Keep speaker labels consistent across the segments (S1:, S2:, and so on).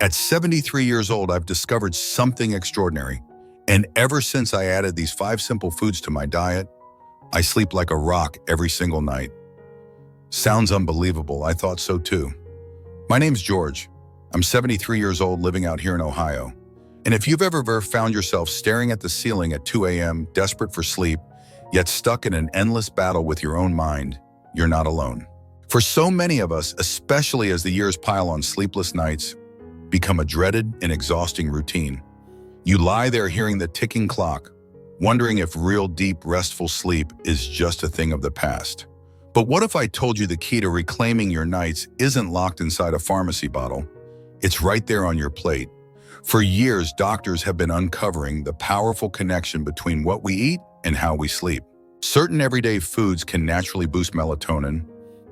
S1: At 73 years old, I've discovered something extraordinary. And ever since I added these 5 simple foods to my diet, I sleep like a rock every single night. Sounds unbelievable, I thought so too. My name's George. I'm 73 years old living out here in Ohio. And if you've ever found yourself staring at the ceiling at 2 a.m., desperate for sleep, yet stuck in an endless battle with your own mind, you're not alone. For so many of us, especially as the years pile on, sleepless nights become a dreaded and exhausting routine. You lie there hearing the ticking clock, wondering if real deep, restful sleep is just a thing of the past. But what if I told you the key to reclaiming your nights isn't locked inside a pharmacy bottle? It's right there on your plate. For years, doctors have been uncovering the powerful connection between what we eat and how we sleep. Certain everyday foods can naturally boost melatonin,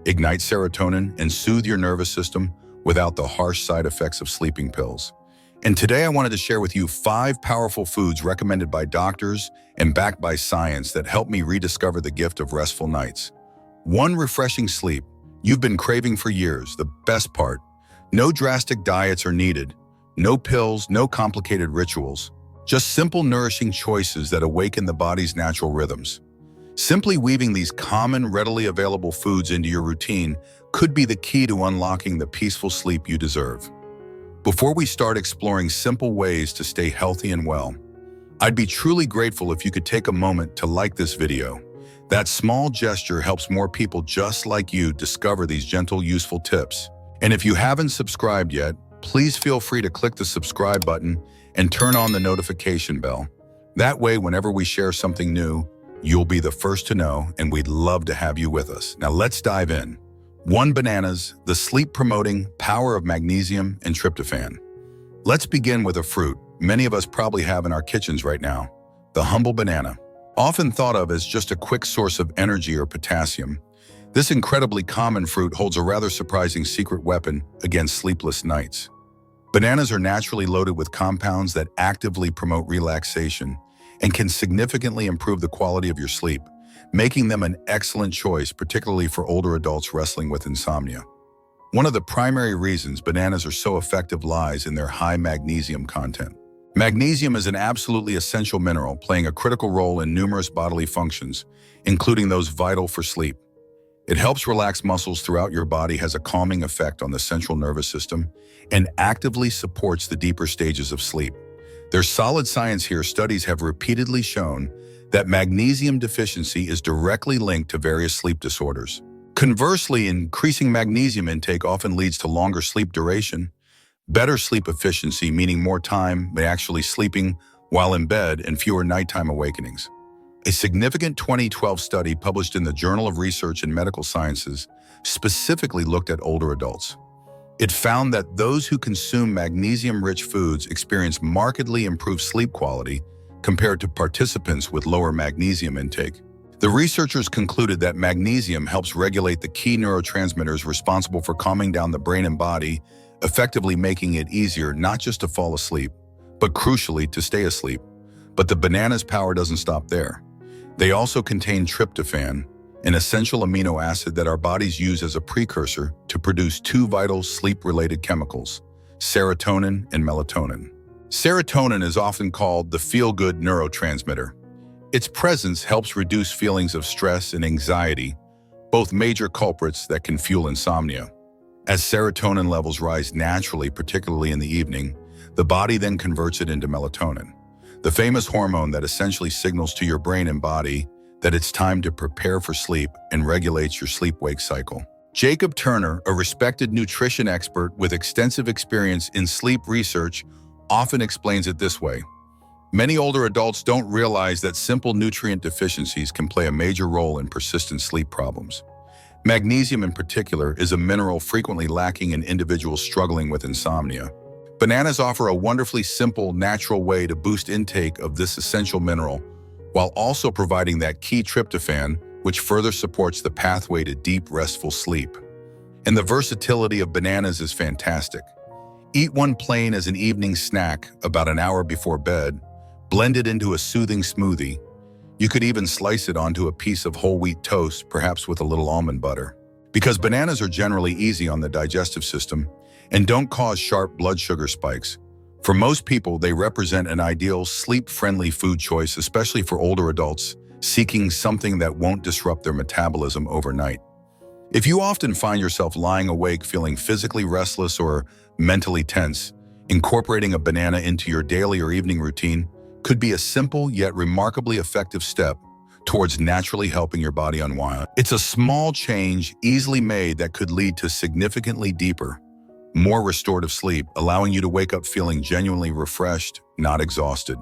S1: ignite serotonin, and soothe your nervous system without the harsh side effects of sleeping pills. And today I wanted to share with you 5 powerful foods recommended by doctors and backed by science that help me rediscover the gift of restful nights. 1. Refreshing sleep. You've been craving for years. The best part: no drastic diets are needed. No pills, no complicated rituals. Just simple, nourishing choices that awaken the body's natural rhythms. Simply weaving these common, readily available foods into your routine could be the key to unlocking the peaceful sleep you deserve. Before we start exploring simple ways to stay healthy and well, I'd be truly grateful if you could take a moment to like this video. That small gesture helps more people just like you discover these gentle, useful tips. And if you haven't subscribed yet, please feel free to click the subscribe button and turn on the notification bell. That way, whenever we share something new, you'll be the first to know, and we'd love to have you with us. Now let's dive in. 1. Bananas, the sleep-promoting power of magnesium and tryptophan. Let's begin with a fruit many of us probably have in our kitchens right now: the humble banana. Often thought of as just a quick source of energy or potassium, this incredibly common fruit holds a rather surprising secret weapon against sleepless nights. Bananas are naturally loaded with compounds that actively promote relaxation and can significantly improve the quality of your sleep, making them an excellent choice, particularly for older adults wrestling with insomnia. One of the primary reasons bananas are so effective lies in their high magnesium content. Magnesium is an absolutely essential mineral, playing a critical role in numerous bodily functions, including those vital for sleep. It helps relax muscles throughout your body, has a calming effect on the central nervous system, and actively supports the deeper stages of sleep. There's solid science here. Studies have repeatedly shown that magnesium deficiency is directly linked to various sleep disorders. Conversely, increasing magnesium intake often leads to longer sleep duration, better sleep efficiency, meaning more time by actually sleeping while in bed, and fewer nighttime awakenings. A significant 2012 study published in the Journal of Research in Medical Sciences specifically looked at older adults. It found that those who consume magnesium-rich foods experience markedly improved sleep quality compared to participants with lower magnesium intake. The researchers concluded that magnesium helps regulate the key neurotransmitters responsible for calming down the brain and body, effectively making it easier not just to fall asleep, but crucially to stay asleep. But the banana's power doesn't stop there. They also contain tryptophan, an essential amino acid that our bodies use as a precursor to produce 2 vital sleep-related chemicals: serotonin and melatonin. Serotonin is often called the feel-good neurotransmitter. Its presence helps reduce feelings of stress and anxiety, both major culprits that can fuel insomnia. As serotonin levels rise naturally, particularly in the evening, the body then converts it into melatonin, the famous hormone that essentially signals to your brain and body that it's time to prepare for sleep and regulates your sleep-wake cycle. Jacob Turner, a respected nutrition expert with extensive experience in sleep research, often explains it this way: many older adults don't realize that simple nutrient deficiencies can play a major role in persistent sleep problems. Magnesium in particular is a mineral frequently lacking in individuals struggling with insomnia. Bananas offer a wonderfully simple, natural way to boost intake of this essential mineral, while also providing that key tryptophan, which further supports the pathway to deep, restful sleep. And the versatility of bananas is fantastic. Eat one plain as an evening snack about an hour before bed, blend it into a soothing smoothie. You could even slice it onto a piece of whole wheat toast, perhaps with a little almond butter. Because bananas are generally easy on the digestive system and don't cause sharp blood sugar spikes, for most people, they represent an ideal sleep-friendly food choice, especially for older adults seeking something that won't disrupt their metabolism overnight. If you often find yourself lying awake feeling physically restless or mentally tense, incorporating a banana into your daily or evening routine could be a simple yet remarkably effective step towards naturally helping your body unwind. It's a small change easily made that could lead to significantly deeper, more restorative sleep, allowing you to wake up feeling genuinely refreshed, not exhausted.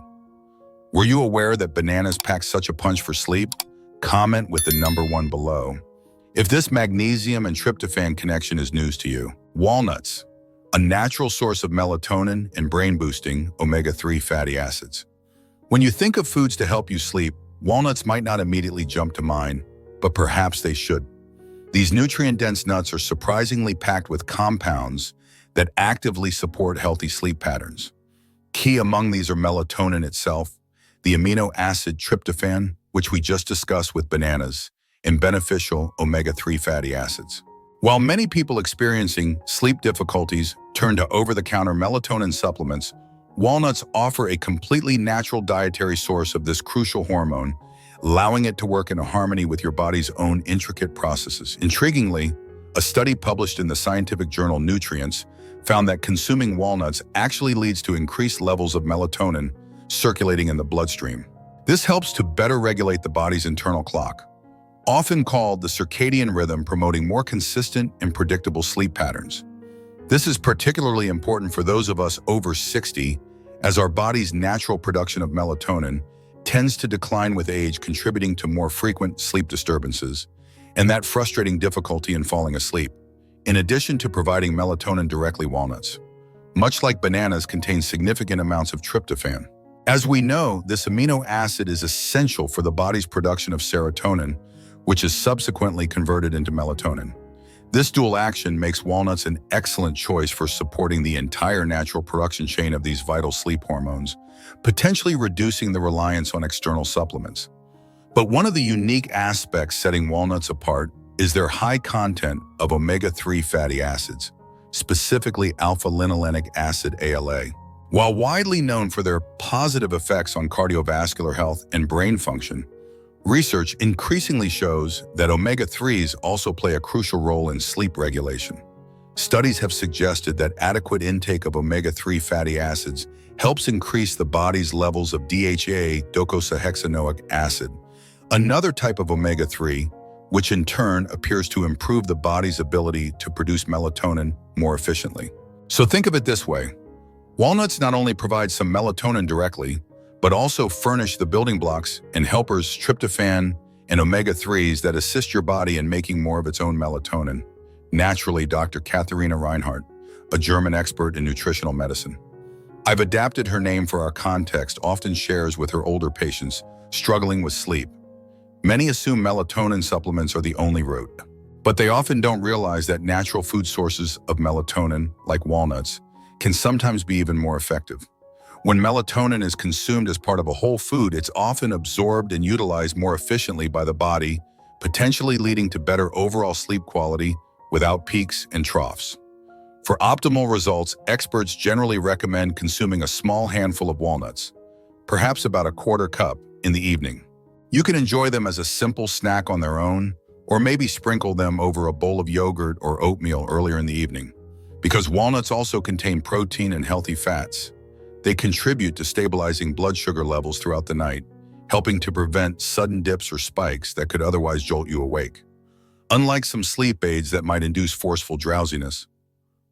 S1: Were you aware that bananas pack such a punch for sleep? Comment with the number 1 below. If this magnesium and tryptophan connection is news to you. Walnuts, a natural source of melatonin and brain-boosting omega-3 fatty acids. When you think of foods to help you sleep, walnuts might not immediately jump to mind, but perhaps they should. These nutrient-dense nuts are surprisingly packed with compounds that actively support healthy sleep patterns. Key among these are melatonin itself, the amino acid tryptophan, which we just discussed with bananas, and beneficial omega-3 fatty acids. While many people experiencing sleep difficulties turn to over-the-counter melatonin supplements, walnuts offer a completely natural dietary source of this crucial hormone, allowing it to work in harmony with your body's own intricate processes. Intriguingly, a study published in the scientific journal Nutrients found that consuming walnuts actually leads to increased levels of melatonin circulating in the bloodstream. This helps to better regulate the body's internal clock, often called the circadian rhythm, promoting more consistent and predictable sleep patterns. This is particularly important for those of us over 60, as our body's natural production of melatonin tends to decline with age, contributing to more frequent sleep disturbances and that frustrating difficulty in falling asleep. In addition to providing melatonin directly, walnuts, much like bananas, contain significant amounts of tryptophan. As we know, this amino acid is essential for the body's production of serotonin, which is subsequently converted into melatonin. This dual action makes walnuts an excellent choice for supporting the entire natural production chain of these vital sleep hormones, potentially reducing the reliance on external supplements. But one of the unique aspects setting walnuts apart is their high content of omega-3 fatty acids, specifically alpha-linolenic acid ALA. While widely known for their positive effects on cardiovascular health and brain function, research increasingly shows that omega-3s also play a crucial role in sleep regulation. Studies have suggested that adequate intake of omega-3 fatty acids helps increase the body's levels of DHA, docosahexaenoic acid, another type of omega-3, which in turn appears to improve the body's ability to produce melatonin more efficiently. So think of it this way. Walnuts not only provide some melatonin directly, but also furnish the building blocks and helpers tryptophan and omega-3s that assist your body in making more of its own melatonin. Naturally, Dr. Katharina Reinhardt, a German expert in nutritional medicine. I've adapted her name for our context, often shares with her older patients struggling with sleep. Many assume melatonin supplements are the only route, but they often don't realize that natural food sources of melatonin, like walnuts, can sometimes be even more effective. When melatonin is consumed as part of a whole food, it's often absorbed and utilized more efficiently by the body, potentially leading to better overall sleep quality without peaks and troughs. For optimal results, experts generally recommend consuming a small handful of walnuts, perhaps about a quarter cup, in the evening. You can enjoy them as a simple snack on their own, or maybe sprinkle them over a bowl of yogurt or oatmeal earlier in the evening. Because walnuts also contain protein and healthy fats, they contribute to stabilizing blood sugar levels throughout the night, helping to prevent sudden dips or spikes that could otherwise jolt you awake. Unlike some sleep aids that might induce forceful drowsiness,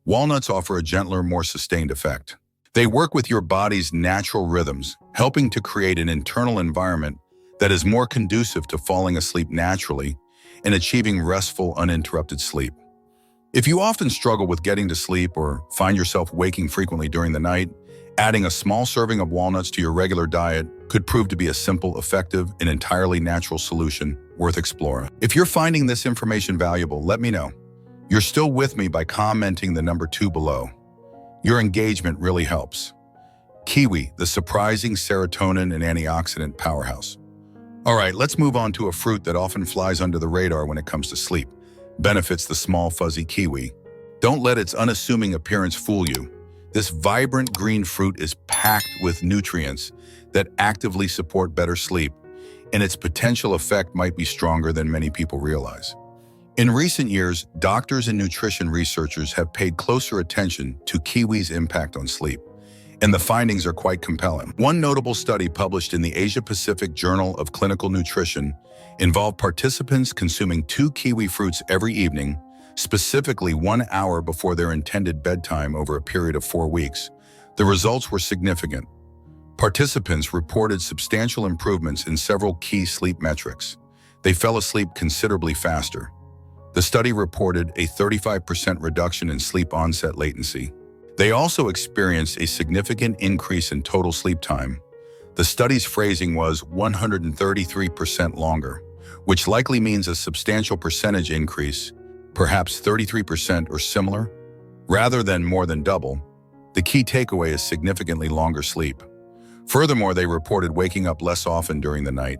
S1: walnuts offer a gentler, more sustained effect. They work with your body's natural rhythms, helping to create an internal environment that is more conducive to falling asleep naturally and achieving restful, uninterrupted sleep. If you often struggle with getting to sleep or find yourself waking frequently during the night, adding a small serving of walnuts to your regular diet could prove to be a simple, effective, and entirely natural solution worth exploring. If you're finding this information valuable, let me know. You're still with me by commenting the number 2 below. Your engagement really helps. Kiwi, the surprising serotonin and antioxidant powerhouse. All right, let's move on to a fruit that often flies under the radar when it comes to sleep. benefits the small fuzzy kiwi. Don't let its unassuming appearance fool you. This vibrant green fruit is packed with nutrients that actively support better sleep, and its potential effect might be stronger than many people realize. In recent years, doctors and nutrition researchers have paid closer attention to kiwi's impact on sleep, and the findings are quite compelling. One notable study published in the Asia-Pacific Journal of Clinical Nutrition involved participants consuming 2 kiwi fruits every evening, specifically 1 hour before their intended bedtime over a period of 4 weeks. The results were significant. Participants reported substantial improvements in several key sleep metrics. They fell asleep considerably faster. The study reported a 35% reduction in sleep onset latency. They also experienced a significant increase in total sleep time. The study's phrasing was 133% longer, which likely means a substantial percentage increase, perhaps 33% or similar, rather than more than double. The key takeaway is significantly longer sleep. Furthermore, they reported waking up less often during the night.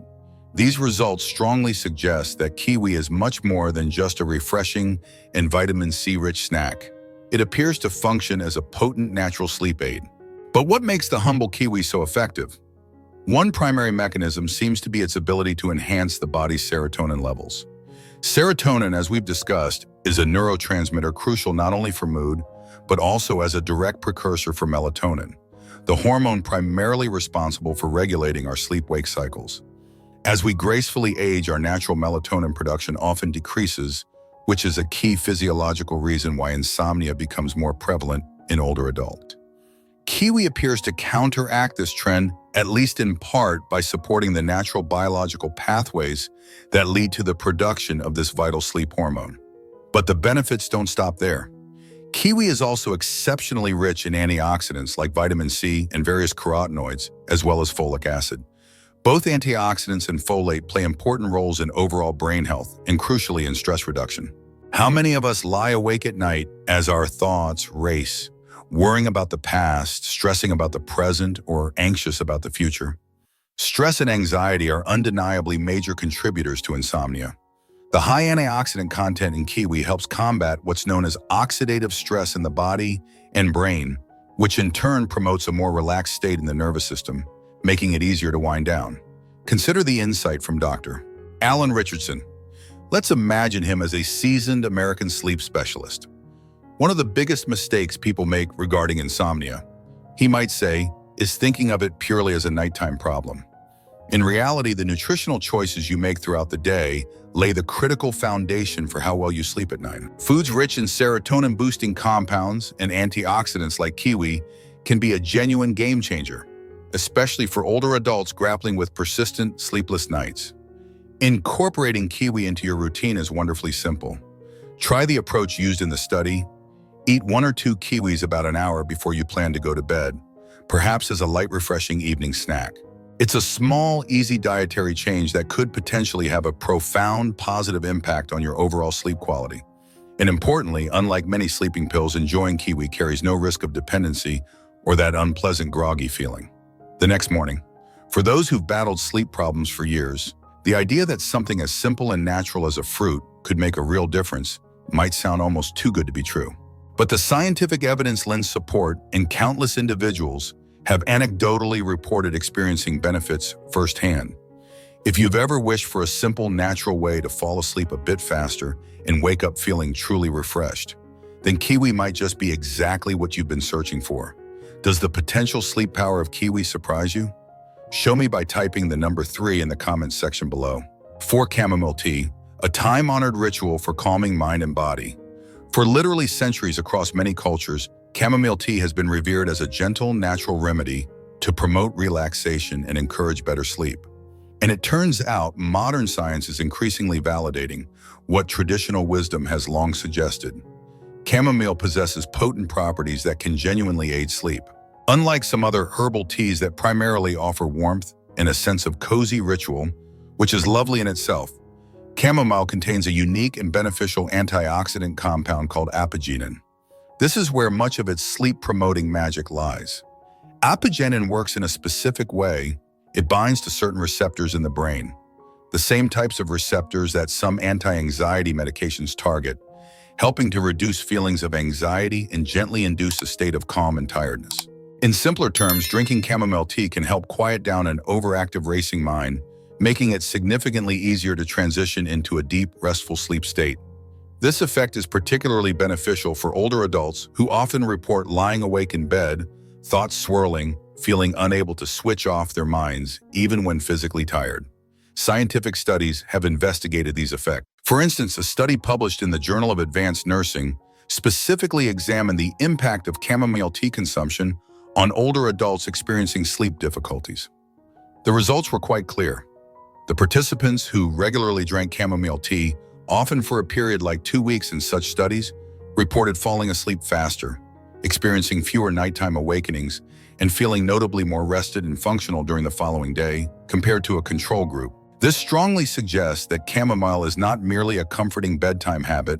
S1: These results strongly suggest that kiwi is much more than just a refreshing and vitamin C-rich snack. It appears to function as a potent natural sleep aid. But what makes the humble kiwi so effective? One primary mechanism seems to be its ability to enhance the body's serotonin levels. Serotonin, as we've discussed, is a neurotransmitter crucial not only for mood, but also as a direct precursor for melatonin, the hormone primarily responsible for regulating our sleep-wake cycles. As we gracefully age, our natural melatonin production often decreases, which is a key physiological reason why insomnia becomes more prevalent in older adults. Kiwi appears to counteract this trend, at least in part, by supporting the natural biological pathways that lead to the production of this vital sleep hormone. But the benefits don't stop there. Kiwi is also exceptionally rich in antioxidants like vitamin C and various carotenoids, as well as folic acid. Both antioxidants and folate play important roles in overall brain health and, crucially, in stress reduction. How many of us lie awake at night as our thoughts race, worrying about the past, stressing about the present, or anxious about the future? Stress and anxiety are undeniably major contributors to insomnia. The high antioxidant content in kiwi helps combat what's known as oxidative stress in the body and brain, which in turn promotes a more relaxed state in the nervous system, making it easier to wind down. Consider the insight from Dr. Alan Richardson. Let's imagine him as a seasoned American sleep specialist. One of the biggest mistakes people make regarding insomnia, he might say, is thinking of it purely as a nighttime problem. In reality, the nutritional choices you make throughout the day lay the critical foundation for how well you sleep at night. Foods rich in serotonin-boosting compounds and antioxidants like kiwi can be a genuine game changer, especially for older adults grappling with persistent sleepless nights. Incorporating kiwi into your routine is wonderfully simple. Try the approach used in the study. Eat 1 or 2 kiwis about an hour before you plan to go to bed, perhaps as a light, refreshing evening snack. It's a small, easy dietary change that could potentially have a profound positive impact on your overall sleep quality. And importantly, unlike many sleeping pills, enjoying kiwi carries no risk of dependency or that unpleasant groggy feeling the next morning. For those who've battled sleep problems for years, the idea that something as simple and natural as a fruit could make a real difference might sound almost too good to be true. But the scientific evidence lends support, and countless individuals have anecdotally reported experiencing benefits firsthand. If you've ever wished for a simple, natural way to fall asleep a bit faster and wake up feeling truly refreshed, then kiwi might just be exactly what you've been searching for. Does the potential sleep power of kiwi surprise you? Show me by typing the number 3 in the comments section below. 4. Chamomile tea, a time-honored ritual for calming mind and body. For literally centuries across many cultures, chamomile tea has been revered as a gentle, natural remedy to promote relaxation and encourage better sleep. And it turns out modern science is increasingly validating what traditional wisdom has long suggested. Chamomile possesses potent properties that can genuinely aid sleep. Unlike some other herbal teas that primarily offer warmth and a sense of cozy ritual, which is lovely in itself, chamomile contains a unique and beneficial antioxidant compound called apigenin. This is where much of its sleep-promoting magic lies. Apigenin works in a specific way. It binds to certain receptors in the brain, the same types of receptors that some anti-anxiety medications target, helping to reduce feelings of anxiety and gently induce a state of calm and tiredness. In simpler terms, drinking chamomile tea can help quiet down an overactive racing mind, making it significantly easier to transition into a deep, restful sleep state. This effect is particularly beneficial for older adults who often report lying awake in bed, thoughts swirling, feeling unable to switch off their minds, even when physically tired. Scientific studies have investigated these effects. For instance, a study published in the Journal of Advanced Nursing specifically examined the impact of chamomile tea consumption on older adults experiencing sleep difficulties. The results were quite clear. The participants who regularly drank chamomile tea, often for a period like 2 weeks in such studies, reported falling asleep faster, experiencing fewer nighttime awakenings, and feeling notably more rested and functional during the following day compared to a control group. This strongly suggests that chamomile is not merely a comforting bedtime habit,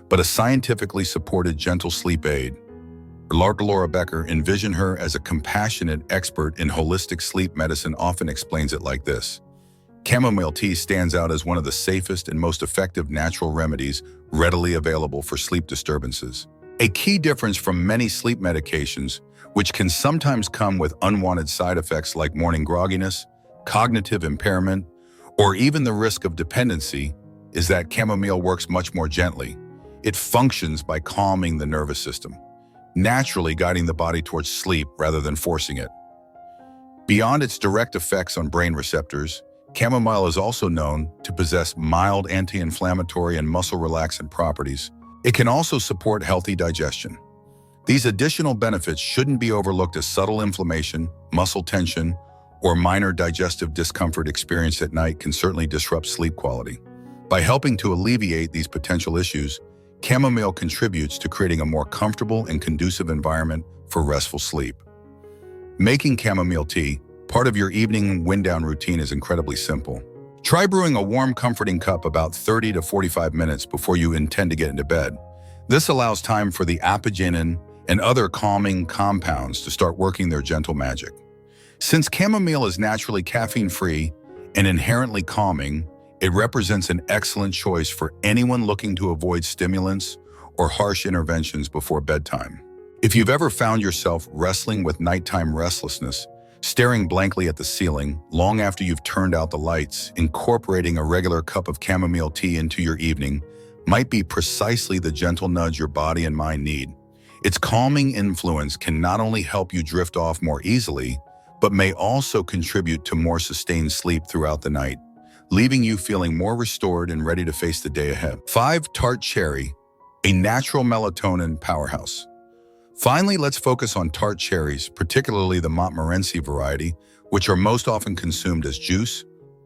S1: but a scientifically supported gentle sleep aid. Dr. Laura Becker, envision her as a compassionate expert in holistic sleep medicine, often explains it like this. Chamomile tea stands out as one of the safest and most effective natural remedies readily available for sleep disturbances. A key difference from many sleep medications, which can sometimes come with unwanted side effects like morning grogginess, cognitive impairment, or even the risk of dependency, is that chamomile works much more gently. It functions by calming the nervous system, naturally guiding the body towards sleep rather than forcing it. Beyond its direct effects on brain receptors, chamomile is also known to possess mild anti-inflammatory and muscle relaxant properties. It can also support healthy digestion. These additional benefits shouldn't be overlooked, as subtle inflammation, muscle tension, or minor digestive discomfort experienced at night can certainly disrupt sleep quality. By helping to alleviate these potential issues, chamomile contributes to creating a more comfortable and conducive environment for restful sleep. Making chamomile tea part of your evening wind-down routine is incredibly simple. Try brewing a warm, comforting cup about 30 to 45 minutes before you intend to get into bed. This allows time for the apigenin and other calming compounds to start working their gentle magic. Since chamomile is naturally caffeine-free and inherently calming, it represents an excellent choice for anyone looking to avoid stimulants or harsh interventions before bedtime. If you've ever found yourself wrestling with nighttime restlessness, staring blankly at the ceiling long after you've turned out the lights, incorporating a regular cup of chamomile tea into your evening might be precisely the gentle nudge your body and mind need. Its calming influence can not only help you drift off more easily, but may also contribute to more sustained sleep throughout the night, leaving you feeling more restored and ready to face the day ahead. 5. Tart cherry, a natural melatonin powerhouse. Finally, let's focus on tart cherries, particularly the Montmorency variety, which are most often consumed as juice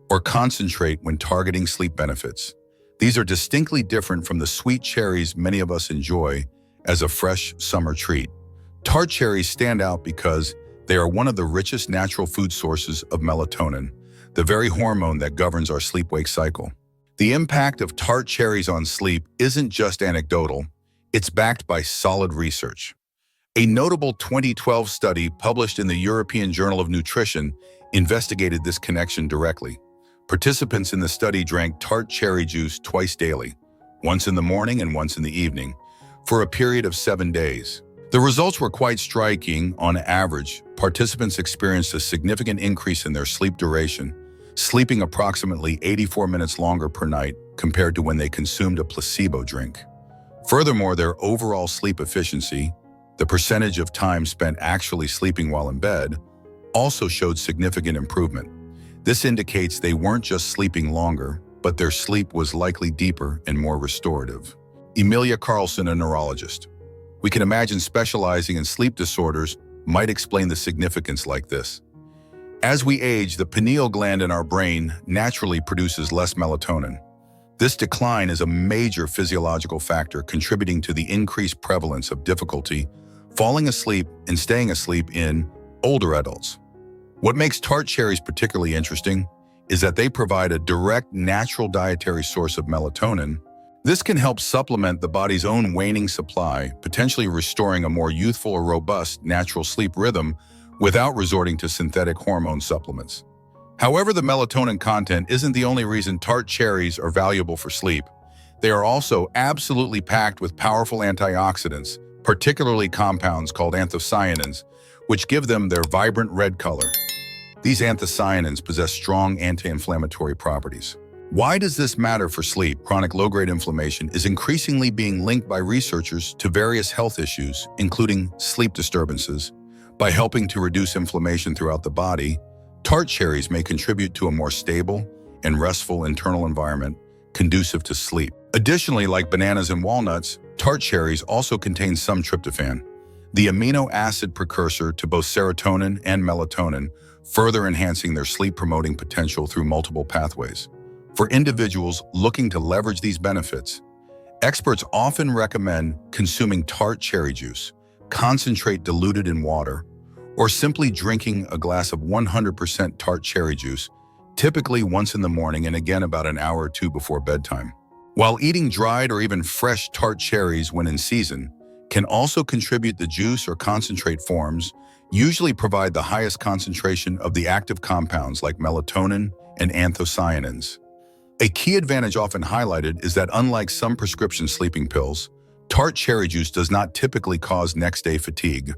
S1: or concentrate when targeting sleep benefits. These are distinctly different from the sweet cherries many of us enjoy as a fresh summer treat. Tart cherries stand out because they are one of the richest natural food sources of melatonin, the very hormone that governs our sleep-wake cycle. The impact of tart cherries on sleep isn't just anecdotal, it's backed by solid research. A notable 2012 study published in the European Journal of Nutrition investigated this connection directly. Participants in the study drank tart cherry juice twice daily, once in the morning and once in the evening, for a period of 7 days. The results were quite striking. On average, participants experienced a significant increase in their sleep duration, sleeping approximately 84 minutes longer per night compared to when they consumed a placebo drink. Furthermore, their overall sleep efficiency, the percentage of time spent actually sleeping while in bed, also showed significant improvement. This indicates they weren't just sleeping longer, but their sleep was likely deeper and more restorative. Emilia Carlson, a neurologist. We can imagine specializing in sleep disorders might explain the significance like this. As we age, the pineal gland in our brain naturally produces less melatonin. This decline is a major physiological factor contributing to the increased prevalence of difficulty falling asleep and staying asleep in older adults. What makes tart cherries particularly interesting is that they provide a direct natural dietary source of melatonin. This can help supplement the body's own waning supply, potentially restoring a more youthful or robust natural sleep rhythm without resorting to synthetic hormone supplements. However, the melatonin content isn't the only reason tart cherries are valuable for sleep. They are also absolutely packed with powerful antioxidants, particularly compounds called anthocyanins, which give them their vibrant red color. These anthocyanins possess strong anti-inflammatory properties. Why does this matter for sleep? Chronic low-grade inflammation is increasingly being linked by researchers to various health issues, including sleep disturbances. By helping to reduce inflammation throughout the body, tart cherries may contribute to a more stable and restful internal environment conducive to sleep. Additionally, like bananas and walnuts, tart cherries also contain some tryptophan, the amino acid precursor to both serotonin and melatonin, further enhancing their sleep-promoting potential through multiple pathways. For individuals looking to leverage these benefits, experts often recommend consuming tart cherry juice, concentrate diluted in water, or simply drinking a glass of 100% tart cherry juice, typically once in the morning and again about an hour or two before bedtime. While eating dried or even fresh tart cherries when in season can also contribute, the juice or concentrate forms usually provide the highest concentration of the active compounds like melatonin and anthocyanins. A key advantage often highlighted is that unlike some prescription sleeping pills, tart cherry juice does not typically cause next-day fatigue,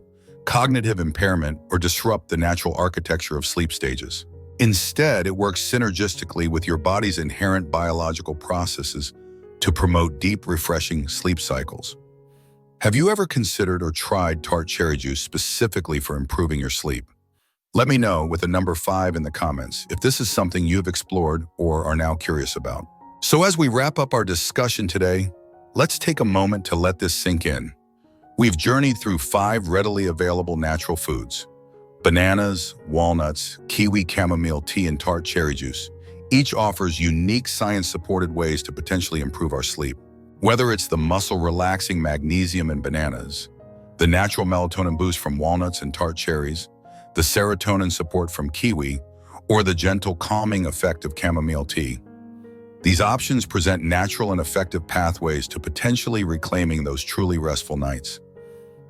S1: cognitive impairment, or disrupt the natural architecture of sleep stages. Instead, it works synergistically with your body's inherent biological processes to promote deep, refreshing sleep cycles. Have you ever considered or tried tart cherry juice specifically for improving your sleep? Let me know with a number 5 in the comments if this is something you've explored or are now curious about. So as we wrap up our discussion today, let's take a moment to let this sink in. We've journeyed through 5 readily available natural foods: bananas, walnuts, kiwi chamomile tea, and tart cherry juice. Each offers unique science-supported ways to potentially improve our sleep. Whether it's the muscle-relaxing magnesium in bananas, the natural melatonin boost from walnuts and tart cherries, the serotonin support from kiwi, or the gentle calming effect of chamomile tea, these options present natural and effective pathways to potentially reclaiming those truly restful nights.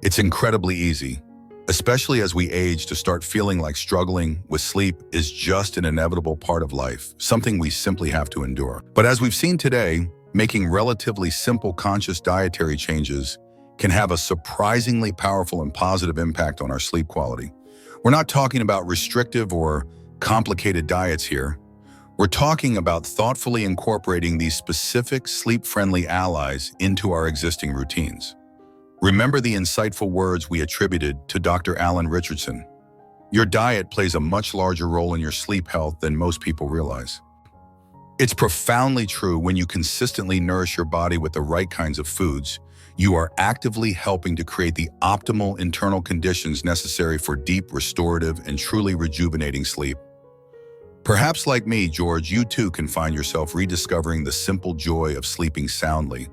S1: It's incredibly easy, especially as we age, to start feeling like struggling with sleep is just an inevitable part of life, something we simply have to endure. But as we've seen today, making relatively simple conscious dietary changes can have a surprisingly powerful and positive impact on our sleep quality. We're not talking about restrictive or complicated diets here. We're talking about thoughtfully incorporating these specific sleep-friendly allies into our existing routines. Remember the insightful words we attributed to Dr. Alan Richardson. Your diet plays a much larger role in your sleep health than most people realize. It's profoundly true. When you consistently nourish your body with the right kinds of foods, you are actively helping to create the optimal internal conditions necessary for deep, restorative, and truly rejuvenating sleep. Perhaps like me, George, you too can find yourself rediscovering the simple joy of sleeping soundly,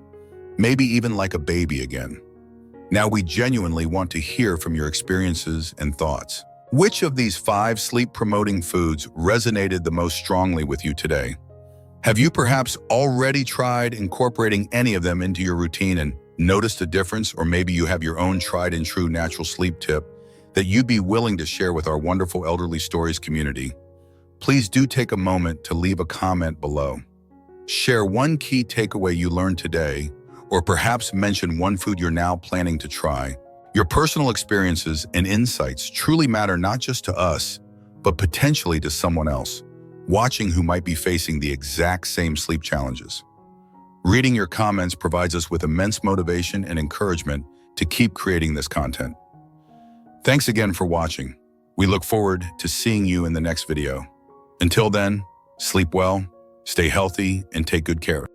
S1: maybe even like a baby again. Now, we genuinely want to hear from your experiences and thoughts. Which of these 5 sleep-promoting foods resonated the most strongly with you today? Have you perhaps already tried incorporating any of them into your routine and noticed a difference? Or maybe you have your own tried and true natural sleep tip that you'd be willing to share with our wonderful Elderly Stories community. Please do take a moment to leave a comment below. Share one key takeaway you learned today, or perhaps mention one food you're now planning to try. Your personal experiences and insights truly matter, not just to us, but potentially to someone else watching who might be facing the exact same sleep challenges. Reading your comments provides us with immense motivation and encouragement to keep creating this content. Thanks again for watching. We look forward to seeing you in the next video. Until then, sleep well, stay healthy, and take good care.